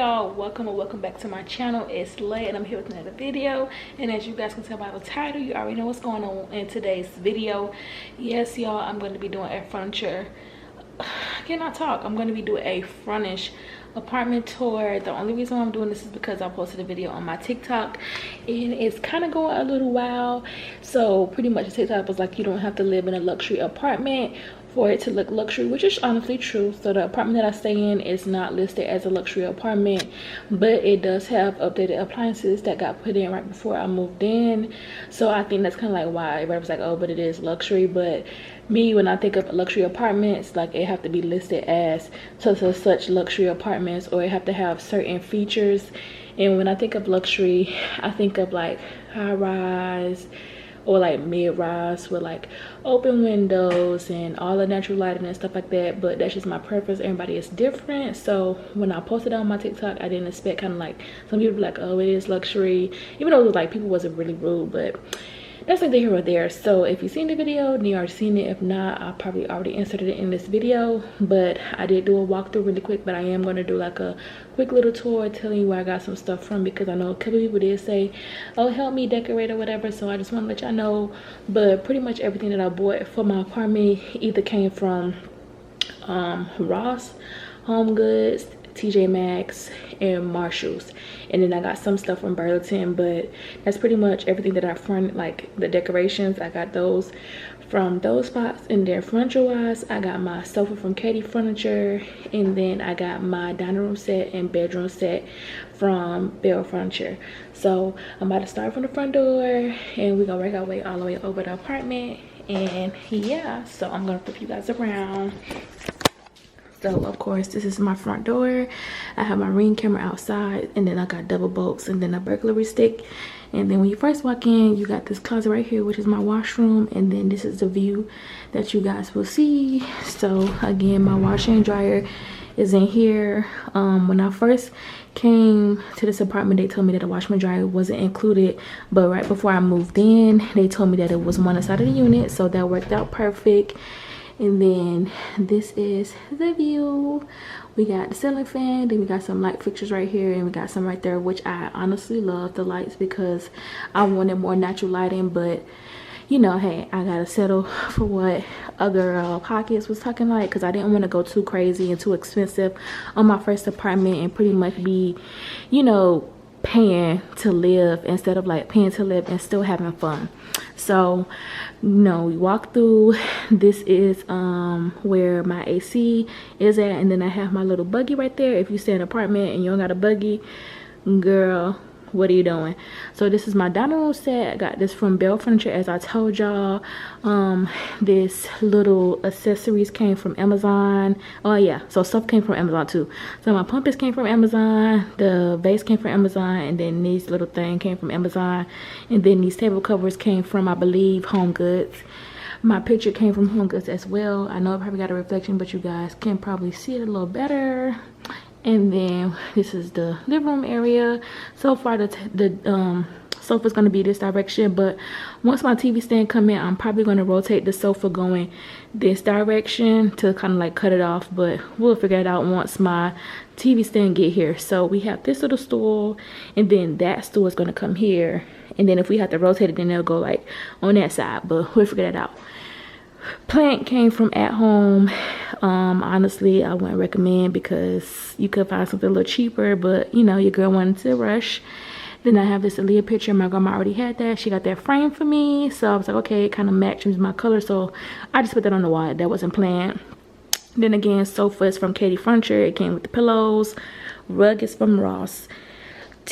y'all, welcome back to my channel. It's Lay and I'm here with another video, and as you guys can tell by the title, you already know what's going on in today's video. Yes y'all, I'm going to be doing a furniture, I cannot talk, I'm going to be doing a furnished apartment tour. The only reason why I'm doing this is because I posted a video on my TikTok and it's kind of going a little wild. So pretty much the TikTok was like, you don't have to live in a luxury apartment for it to look luxury, which is honestly true. So the apartment that I stay in is not listed as a luxury apartment, but it does have updated appliances that got put in right before I moved in. So I think that's kind of like why everybody was like, oh, but it is luxury. But me, when I think of luxury apartments, like it have to be listed as such luxury apartments, or it have to have certain features. And when I think of luxury, I think of like high rise or like mid-rise with like open windows and all the natural lighting and stuff like that. But that's just my preference. Everybody is different. So when I posted on my TikTok, I didn't expect kind of like some people be like, oh, it is luxury, even though it was like people wasn't really rude. But that's like here or there. So if you've seen the video, then you already seen it. If not, I probably already inserted it in this video. But I did do a walkthrough really quick, but I am going to do like a quick little tour telling you where I got some stuff from, because I know a couple people did say, oh, help me decorate or whatever. So I just want to let y'all know. But pretty much everything that I bought for my apartment either came from Ross, Home Goods, TJ Maxx, and Marshalls. And then I got some stuff from Burlington, but that's pretty much everything that I fronted. Like the decorations, I got those from those spots. And then furniture wise, I got my sofa from Katie Furniture, and then I got my dining room set and bedroom set from Bell Furniture. So I'm about to start from the front door and we're gonna work our way all the way over the apartment. And yeah, so I'm gonna flip you guys around. So of course, this is my front door. I have my Ring camera outside, and then I got double bolts and then a burglary stick. And then when you first walk in, you got this closet right here, which is my washroom. And then this is the view that you guys will see. So again, my washer and dryer is in here. When I first came to this apartment, they told me that the washer and dryer wasn't included, but right before I moved in, they told me that it was one side of the unit, so that worked out perfect. And then this is the view. We got the ceiling fan, then we got some light fixtures right here, and we got some right there, which I honestly love the lights because I wanted more natural lighting. But you know, hey, I gotta settle for what other pockets was talking like, because I didn't want to go too crazy and too expensive on my first apartment and pretty much be, you know, paying to live instead of like paying to live and still having fun. So you know, we walk through. This is where my AC is at, and then I have my little buggy right there. If you stay in an apartment and you don't got a buggy, girl, what are you doing? So this is my dining room set. I got this from Bell Furniture, as I told y'all. This little accessories came from Amazon. Oh yeah, so stuff came from Amazon too. So my pumpkins came from Amazon, the vase came from Amazon, and then these little thing came from Amazon, and then these table covers came from, I believe, Home Goods. My picture came from Home Goods as well. I know I probably got a reflection, but you guys can probably see it a little better. And then this is the living room area. So far the sofa's going to be this direction, but once my TV stand come in, I'm probably going to rotate the sofa going this direction to kind of like cut it off, but we'll figure it out once my TV stand get here. So we have this little stool, and then that stool is going to come here, and then if we have to rotate it, then it'll go like on that side, but we'll figure that out. Plant came from At Home. Honestly, I wouldn't recommend because you could find something a little cheaper, but you know, your girl wanted to rush. Then I have this Aaliyah picture. My grandma already had that. She got that frame for me, so I was like, okay, it kind of matches my color, so I just put that on the wall. That wasn't planned. Then again, sofa is from Katie Furniture. It came with the pillows. Rug is from Ross.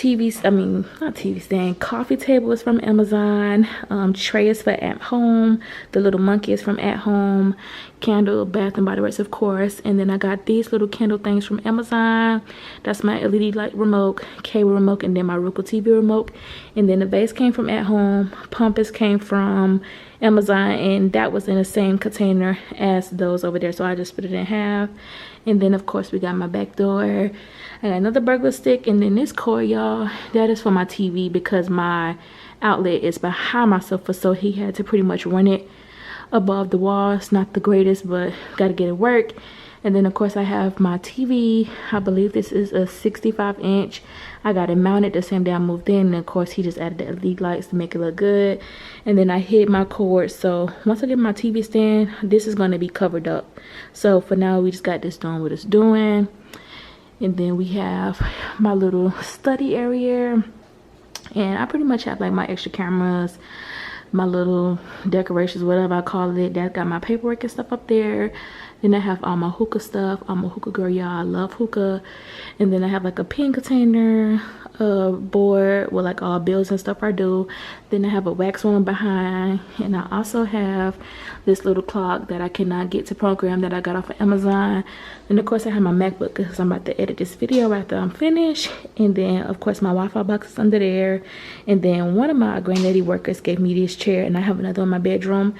Not TV stand, coffee table is from Amazon. Tray is for At Home. The little monkey is from At Home. Candle, Bath and Body Works, of course. And then I got these little candle things from Amazon. That's my LED light remote, cable remote, and then my Roku TV remote. And then the vase came from At Home. Pumpkins came from Amazon, and that was in the same container as those over there, so I just split it in half. And then of course we got my back door. I got another burglar stick, and then this cord, y'all, that is for my TV because my outlet is behind my sofa, so he had to pretty much run it above the wall. It's not the greatest, but gotta get it work. And then of course I have my TV. I believe this is a 65-inch. I got it mounted the same day I moved in, and of course he just added the LED lights to make it look good. And then I hid my cord, so once I get my TV stand, this is going to be covered up. So for now we just got this doing what it's doing. And then we have my little study area, and I pretty much have like my extra cameras, my little decorations, whatever I call it. That got my paperwork and stuff up there. Then I have all my hookah stuff. I'm a hookah girl, y'all. I love hookah. And then I have like a pen container, board with like all bills and stuff I do. Then I have a wax one behind, and I also have this little clock that I cannot get to program that I got off of Amazon. And of course I have my MacBook because I'm about to edit this video after I'm finished. And then of course my Wi-Fi box is under there. And then one of my granddaddy workers gave me this chair, and I have another in my bedroom.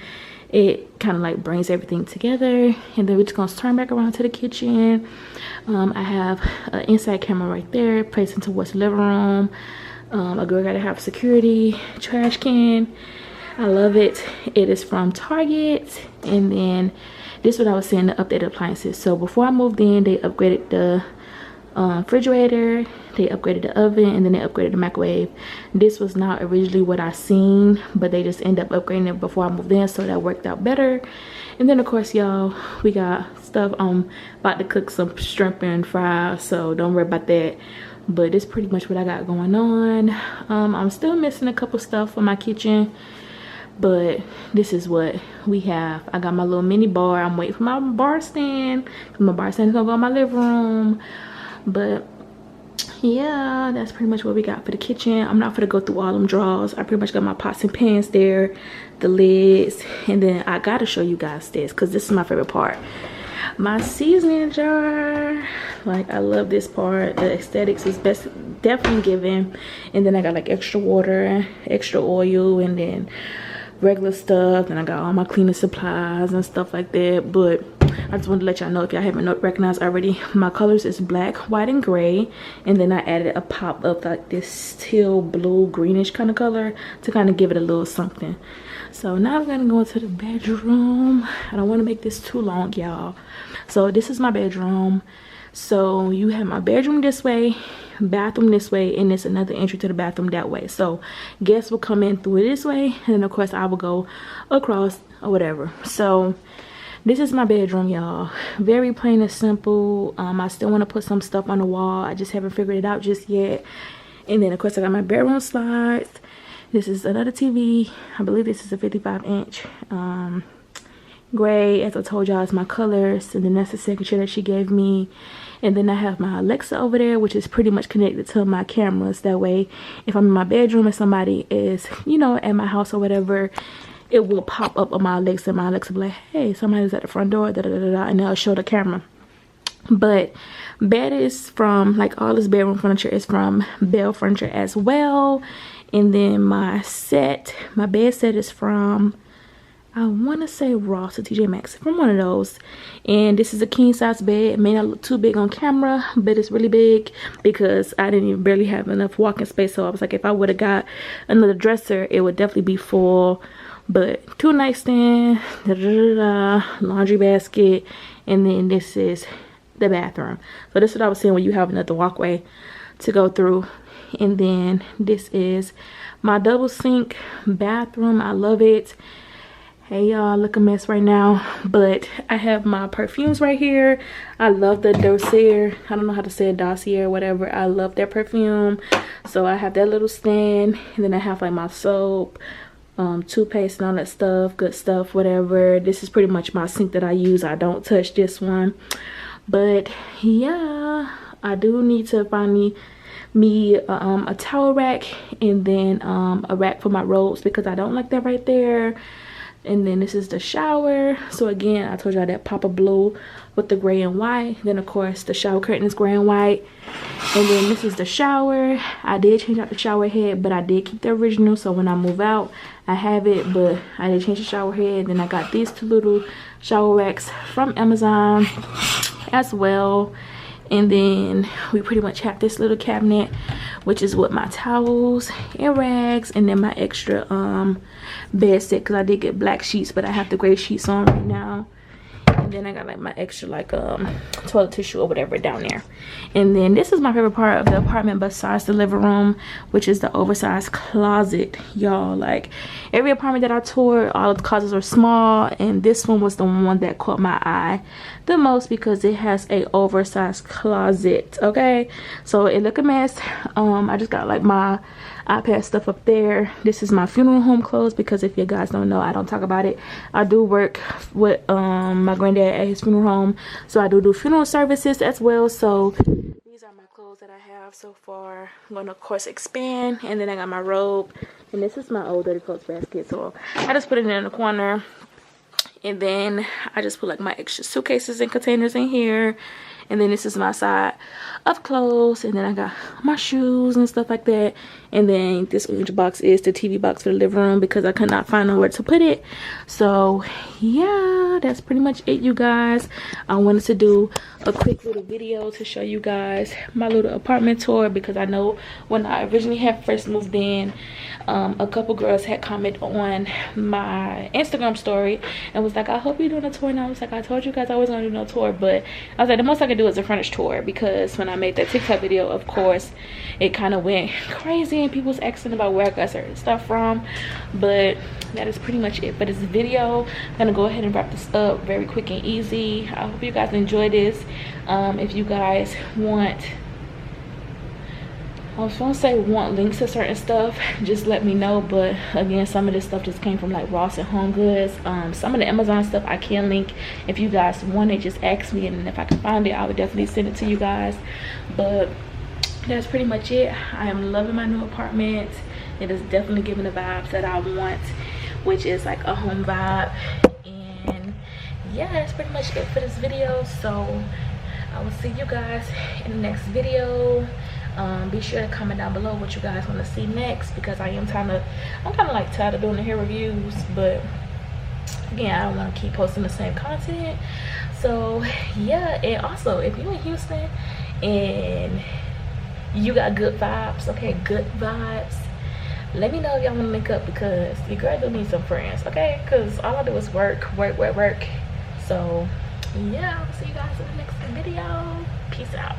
It kind of like brings everything together. And then we're just gonna turn back around to the kitchen. I have an inside camera right there facing towards the living room. A girl gotta have security trash can. I love it. It is from Target. And then this is what I was saying, the updated appliances. So before I moved in, they upgraded the refrigerator, they upgraded the oven, and then they upgraded the microwave. This was not originally what I seen, but they just ended up upgrading it before I moved in, so that worked out better. And then of course, y'all, we got stuff. I'm about to cook some shrimp and fries, so don't worry about that. But it's pretty much what I got going on. I'm still missing a couple stuff for my kitchen, but this is what we have. I got my little mini bar. I'm waiting for my bar stand, because my bar stand is gonna go in my living room. But yeah, that's pretty much what we got for the kitchen. I'm not gonna go through all them drawers. I pretty much got my pots and pans there, the lids, and then I gotta show you guys this because this is my favorite part. My seasoning jar. Like, I love this part. The aesthetics is definitely given. And then I got like extra water, extra oil, and then regular stuff. And I got all my cleaning supplies and stuff like that. But I just wanted to let y'all know, if y'all haven't recognized already, my colors is black, white, and gray. And then I added a pop of like this teal blue greenish kind of color to kind of give it a little something. So now I'm gonna go into the bedroom. I don't want to make this too long, y'all. So this is my bedroom. So you have my bedroom this way, bathroom this way, and there's another entry to the bathroom that way. So guests will come in through this way, and then of course I will go across or whatever. So this is my bedroom, y'all. Very plain and simple. I still want to put some stuff on the wall. I just haven't figured it out just yet. And then of course I got my bedroom slides. This is another TV. I believe this is a 55-inch. Gray, as I told y'all, is my colors. And then that's the second chair that she gave me. And then I have my Alexa over there, which is pretty much connected to my cameras. That way, if I'm in my bedroom and somebody is, you know, at my house or whatever, it will pop up on my Alexa, and my Alexa will be like, hey, somebody's at the front door, da da da da, and they'll show the camera. But bed is from, like, all this bedroom furniture is from Bell Furniture as well. And then my bed set is from, I want to say Ross or TJ Maxx, from one of those. And this is a king size bed. It may not look too big on camera, but it's really big because I didn't even barely have enough walking space. So I was like, if I would have got another dresser, it would definitely be full. But 2 nightstand, laundry basket, and then this is the bathroom. So this is what I was saying, when you have another walkway to go through. And then this is my double sink bathroom. I love it. Hey y'all, look a mess right now, but I have my perfumes right here. I love the Dossier. I don't know how to say it, Dossier or whatever. I love their perfume. So I have that little stand, and then I have like my soap, toothpaste and all that stuff, good stuff, whatever. This is pretty much my sink that I use. I don't touch this one. But yeah, I do need to find me a towel rack, and then a rack for my robes, because I don't like that right there. And then this is the shower. So again, I told y'all that pop of blue with the gray and white. Then of course the shower curtain is gray and white. And then this is the shower. I did change out the shower head, but I did keep the original, so when I move out I have it. But I did change the shower head. Then I got these 2 little shower racks from Amazon as well. And then we pretty much have this little cabinet, which is with my towels and rags, and then my extra bed set, because I did get black sheets, but I have the gray sheets on right now. And And then I got like my extra like toilet tissue or whatever down there. And then this is my favorite part of the apartment besides the living room, which is the oversized closet. Y'all, like every apartment that I toured, all of the closets are small, and this one was the one that caught my eye the most because it has a oversized closet. Okay, so it look a mess. I just got like my iPad stuff up there. This is my funeral home clothes because if you guys don't know, I don't talk about it. I do work with my granddad at his funeral home, so I do funeral services as well. So these are my clothes that I have so far. I'm gonna of course expand, and then I got my robe, and this is my old dirty clothes basket, so I just put it in the corner. And then I just put like my extra suitcases and containers in here. And then this is my side of clothes, and then I got my shoes and stuff like that. And then this orange box is the TV box for the living room because I could not find nowhere to put it. So yeah, that's pretty much it, you guys. I wanted to do a quick little video to show you guys my little apartment tour because I know when I originally had first moved in, a couple girls had commented on my Instagram story and was like, I hope you're doing a tour. And I was like, I told you guys I wasn't gonna do no tour, but I was like, the most I could do is a furnished tour because when I made that TikTok video, of course it kind of went crazy and people was asking about where I got certain stuff from. But that is pretty much it for this video. I'm gonna go ahead and wrap this up very quick and easy. I hope you guys enjoy this. If you guys want, I was gonna say want links to certain stuff, just let me know. But again, some of this stuff just came from like Ross and Home Goods. Some of the Amazon stuff I can link. If you guys want it, just ask me, and if I can find it, I would definitely send it to you guys. But that's pretty much it. I am loving my new apartment. It is definitely giving the vibes that I want, which is like a home vibe. And yeah, that's pretty much it for this video. So I will see you guys in the next video. Be sure to comment down below what you guys want to see next, because I'm kind of like tired of doing the hair reviews, but again, I don't want to keep posting the same content. So yeah, and also if you're in Houston and you got good vibes, okay, good vibes, let me know if y'all want to link up because your girl do need some friends, okay? Because all I do is work. So yeah, I'll see you guys in the next video. Peace out.